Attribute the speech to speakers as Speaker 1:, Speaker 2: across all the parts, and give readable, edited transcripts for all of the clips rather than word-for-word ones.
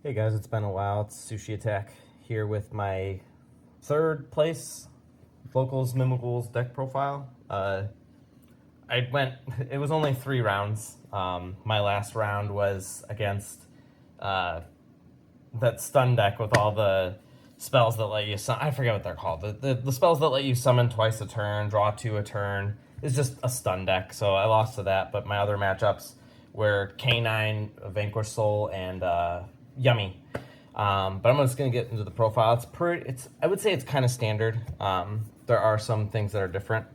Speaker 1: Hey guys, it's been a while. It's Sushi Attack here with my third place Locals Mimighoul's deck profile. It was only 3 rounds. My last round was against uh, that stun deck with all the spells that let you I forget what they're called. The spells that let you summon twice a turn, draw 2 a turn. It's just a stun deck, so I lost to that. But my other matchups were K9, Vanquish Soul, and Yummy. But I'm just gonna get into the profile. I would say it's kind of standard. There are some things that are different.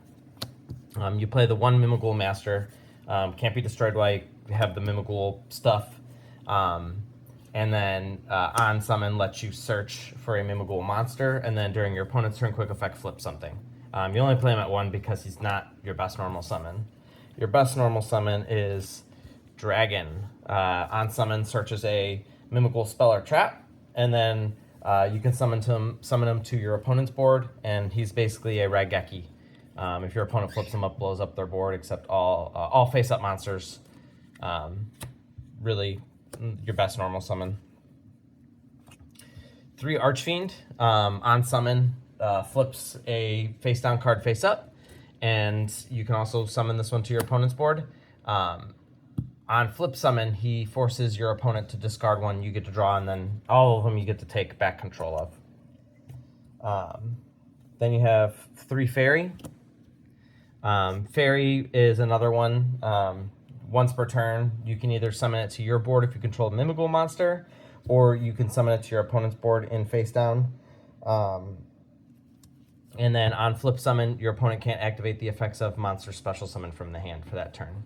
Speaker 1: You play the one Mimighoul Master. Can't be destroyed while you have the Mimighoul stuff. And then on summon lets you search for a Mimighoul monster, and then during your opponent's turn, quick effect flip something. You only play him at 1 because he's not your best normal summon. Your best normal summon is Dragon. On summon, searches a Mimighoul spell or trap, and then you can summon him to your opponent's board, and he's basically a Raigeki. If your opponent flips him up, blows up their board, except all face-up monsters. Really, your best normal summon. 3 Archfiend. On summon, flips a face-down card face-up, and you can also summon this one to your opponent's board. On flip summon, he forces your opponent to discard one, you get to draw, and then all of them you get to take back control of. Then you have 3 Fairy. Fairy is another one. Once per turn, you can either summon it to your board if you control a Mimighoul monster, or you can summon it to your opponent's board in face down. And then on flip summon, your opponent can't activate the effects of monster special summon from the hand for that turn.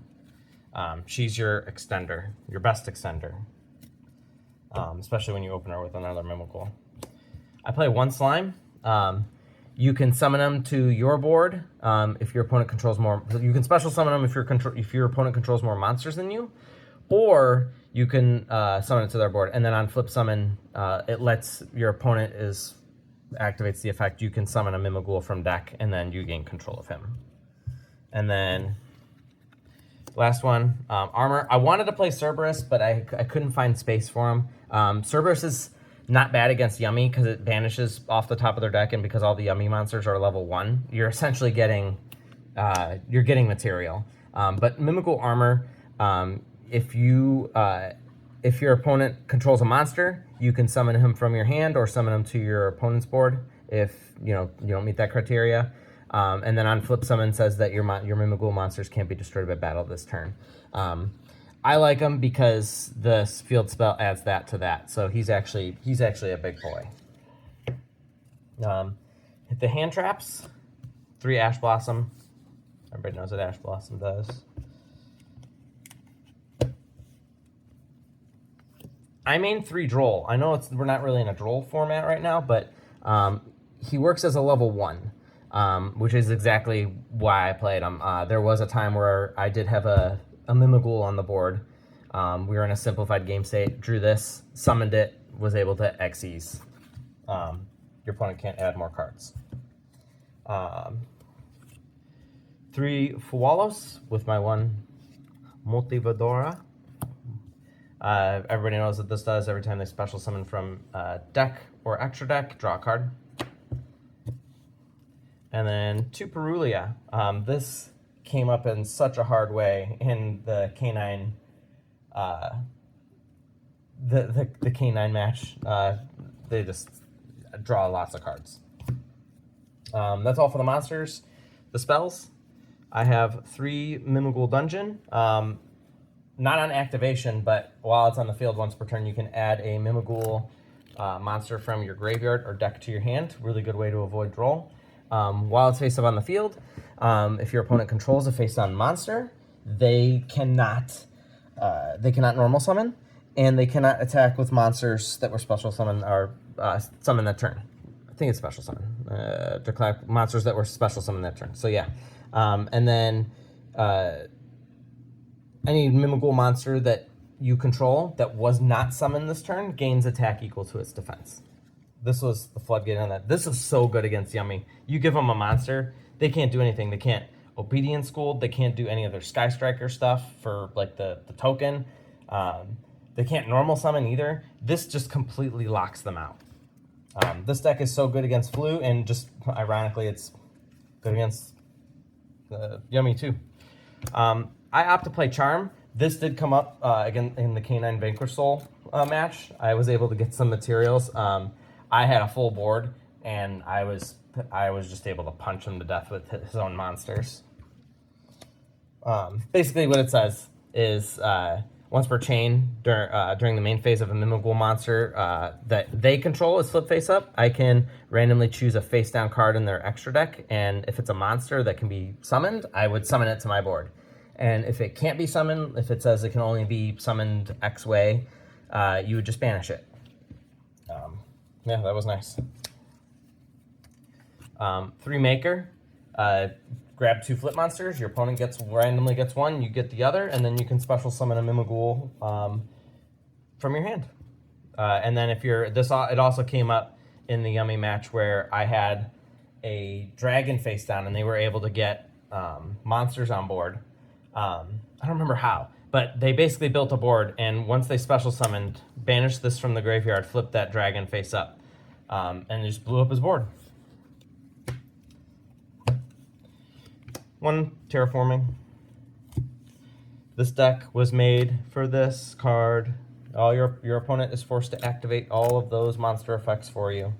Speaker 1: She's your extender, your best extender, especially when you open her with another Mimighoul. I play 1 Slime. You can summon them to your board if your opponent controls more. You can special summon them if your opponent controls more monsters than you, or you can summon it to their board. And then on flip summon, it lets your opponent activates the effect. You can summon a Mimighoul from deck, and then you gain control of him. And then last one, armor. I wanted to play Cerberus, but I couldn't find space for him. Cerberus is not bad against Yummy because it banishes off the top of their deck, and because all the Yummy monsters are level 1, you're essentially getting material. But Mimighoul armor, if your opponent controls a monster, you can summon him from your hand or summon him to your opponent's board if you don't meet that criteria. And then on flip summon says that your Mimighoul monsters can't be destroyed by battle this turn. I like him because the field spell adds that to that, so he's actually a big boy. Hit the hand traps. 3 Ash Blossom. Everybody knows what Ash Blossom does. I main 3 Droll. I know we're not really in a Droll format right now, but he works as a level 1. Which is exactly why I played him. There was a time where I did have a Mimighoul on the board. We were in a simplified game state, drew this, summoned it, was able to Xyz. Your opponent can't add more cards. 3 Fualos with my 1 Motivadora. Everybody knows what this does. Every time they special summon from deck or extra deck, draw a card. And then 2 Perulia. This came up in such a hard way in the K9, the K9 match. They just draw lots of cards. That's all for the monsters. The spells. I have 3 Mimighoul Dungeon. Not on activation, but while it's on the field once per turn, you can add a Mimighoul monster from your graveyard or deck to your hand. Really good way to avoid Droll. While it's face up on the field, if your opponent controls a face-on monster, they cannot normal summon, and they cannot attack with monsters that were special summon or summon that turn. I think it's special summon. Declare monsters that were special summon that turn. So yeah, and then any Mimighoul monster that you control that was not summoned this turn gains attack equal to its defense. This was the floodgate on that. This is so good against Yummy. You give them a monster, they can't do anything. They can't Obedience School. They can't do any of their Sky Striker stuff for like the token. They can't normal summon either. This just completely locks them out. This deck is so good against Flu, and just ironically, it's good against Yummy too. I opt to play Charm. This did come up again in the Canine Vanquish Soul match. I was able to get some materials. I had a full board, and I was just able to punch him to death with his own monsters. Basically, what it says is once per chain during the main phase of a Mimighoul monster that they control is flip face up, I can randomly choose a face down card in their extra deck, and if it's a monster that can be summoned, I would summon it to my board. And if it can't be summoned, if it says it can only be summoned X way, you would just banish it. Yeah, that was nice. 3 maker. Grab 2 flip monsters. Your opponent randomly gets one. You get the other, and then you can special summon a Mimighoul from your hand. And then if you're it also came up in the Yummy match where I had a dragon face down, and they were able to get monsters on board. I don't remember how, but they basically built a board, and once they special summoned, banished this from the graveyard, flipped that dragon face up, and just blew up his board. 1 terraforming. This deck was made for this card. Your opponent is forced to activate all of those monster effects for you.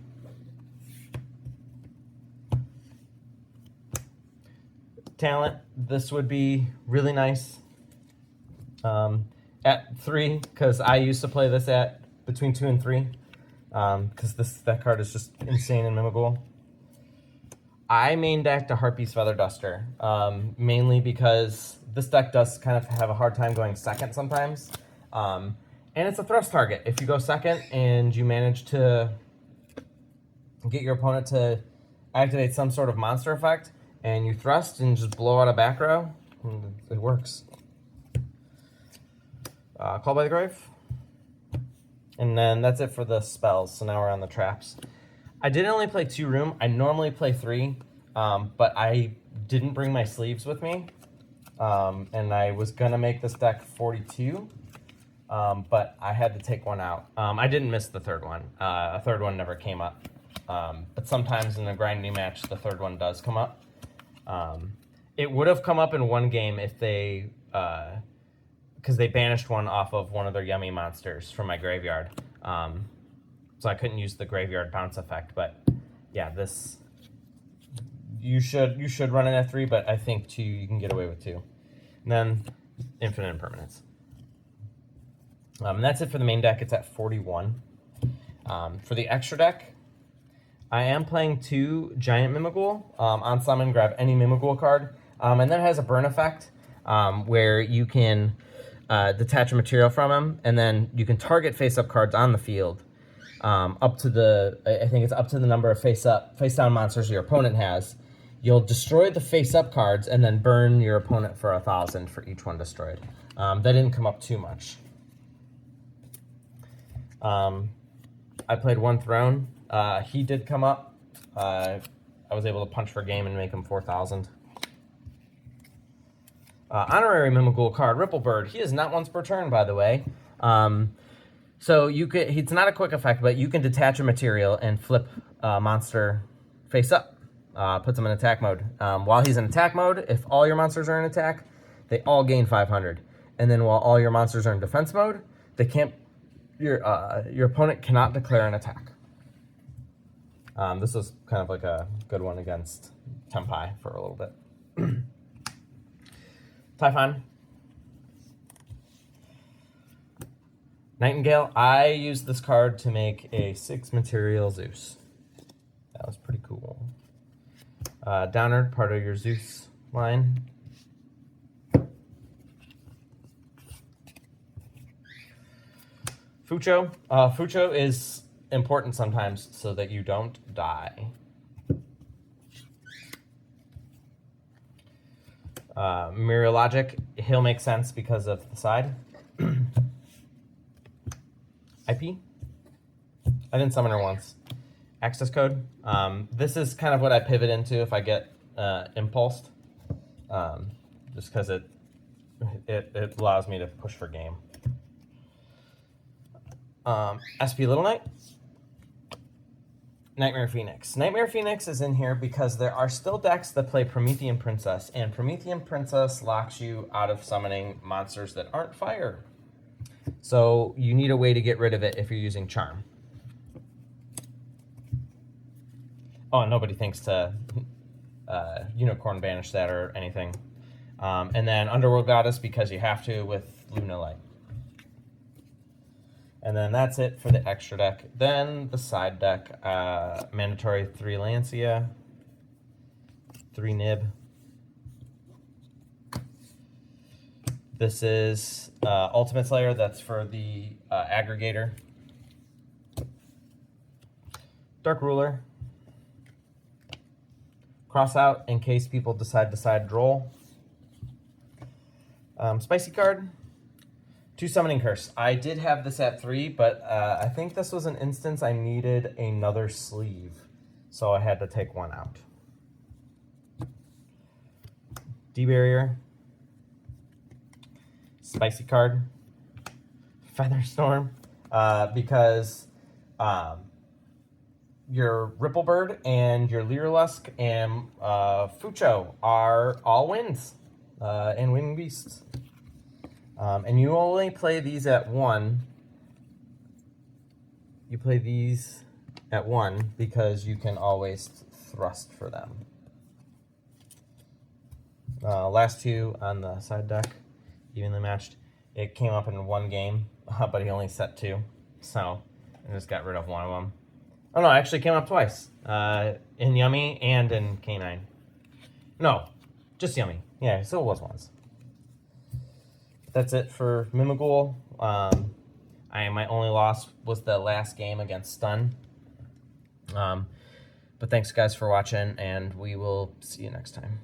Speaker 1: Talent, this would be really nice at 3, because I used to play this at between 2 and 3, because that card is just insane in Mimighoul. I main decked a Harpy's Feather Duster, mainly because this deck does kind of have a hard time going second sometimes. And it's a thrust target. If you go second and you manage to get your opponent to activate some sort of monster effect, and you thrust and just blow out a back row, it works. Call by the Grave. And then that's it for the spells, so now we're on the traps. I did only play 2 room. I normally play 3, but I didn't bring my sleeves with me. And I was going to make this deck 42, but I had to take one out. I didn't miss the 3rd one. A 3rd one never came up. But sometimes in a grinding match, the 3rd one does come up. It would have come up in one game if they... because they banished one off of one of their Yummy monsters from my graveyard. So I couldn't use the graveyard bounce effect, but yeah, this you should run it at 3, but I think 2 you can get away with 2. And then infinite impermanence. And that's it for the main deck. It's at 41. For the extra deck, I am playing 2 giant Mimighoul. On summon, grab any Mimighoul card, and then it has a burn effect where you can detach a material from him, and then you can target face-up cards on the field. Up to the number of face-down monsters your opponent has. You'll destroy the face-up cards and then burn your opponent for 1,000 for each one destroyed. That didn't come up too much. I played 1 Throne. He did come up. I was able to punch for game and make him 4,000. Honorary Mimighoul card, Ripplebird. He is not once per turn, by the way. So it's not a quick effect, but you can detach a material and flip a monster face up. Puts him in attack mode. While he's in attack mode, if all your monsters are in attack, they all gain 500. And then while all your monsters are in defense mode, they can't. Your opponent cannot declare an attack. This is kind of like a good one against Tempai for a little bit. Typhon. Nightingale. I used this card to make a 6 material Zeus. That was pretty cool. Downer, part of your Zeus line. Fucho. Fucho is important sometimes so that you don't die. Mirror Logic, he'll make sense because of the side. IP. I didn't summon her once. Access code. This is kind of what I pivot into if I get impulsed. Just because it allows me to push for game. SP Little Knight, Nightmare Phoenix. Nightmare Phoenix is in here because there are still decks that play Promethean Princess, and Promethean Princess locks you out of summoning monsters that aren't fire. So you need a way to get rid of it if you're using Charm. Oh, and nobody thinks to Unicorn banish that or anything. And then Underworld Goddess because you have to with Luna Light. And then that's it for the extra deck. Then the side deck, mandatory 3 Lancia, 3 Nib. This is Ultimate Slayer, that's for the aggregator. Dark Ruler. Cross out in case people decide to side roll. Spicy card. 2 Summoning Curse. I did have this at 3, but I think this was an instance I needed another sleeve, so I had to take one out. D-Barrier. Spicy card. Featherstorm. Because your Ripplebird and your Lyrilusk and Fucho are all wins and Winged Beasts. And you only play these at 1. You play these at 1 because you can always thrust for them. Last 2 on the side deck, evenly matched. It came up in 1 game, but he only set 2. So I just got rid of one of them. Oh no, it actually came up twice. In Yummy and in K9. No, just Yummy. Yeah, so it was once. That's it for Mimighoul. My only loss was the last game against Stun. But thanks guys for watching, and we will see you next time.